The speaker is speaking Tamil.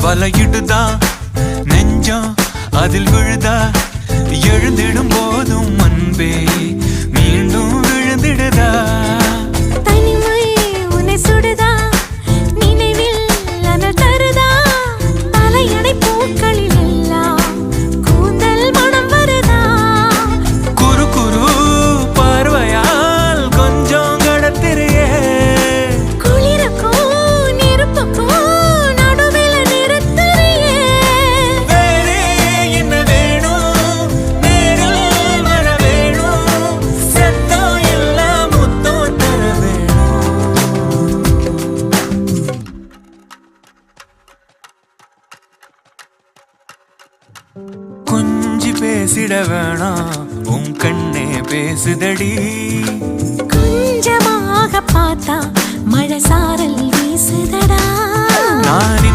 வலையிடுதா நெஞ்சம் அதில் விழுதா எழுந்திடும் போதும் அன்பே மீண்டும் விழுந்திடுதா தனிமை உன்னை சுடுதா நினைவில் அனல் தருதா தலையணை பூக்களில் எல்லாம் கூந்தல் மனம் வருதா குறு குறு பார்வையால் கொஞ்சம் கடத்திரியே குளிருக்கும் நெருப்புக்கும் நடுவில் நிறுத்துறியே வேறே என்ன வேணும் நேரில் வர வேணும் சத்தம் எல்லாம் முத்தம் தர வேணும் கொஞ்சி பேசிட வேணாம் உன் கண்ணே பேசுதடி கொஞ்சமாக பார்த்தா மழை சாரல் வீசுதடா நான்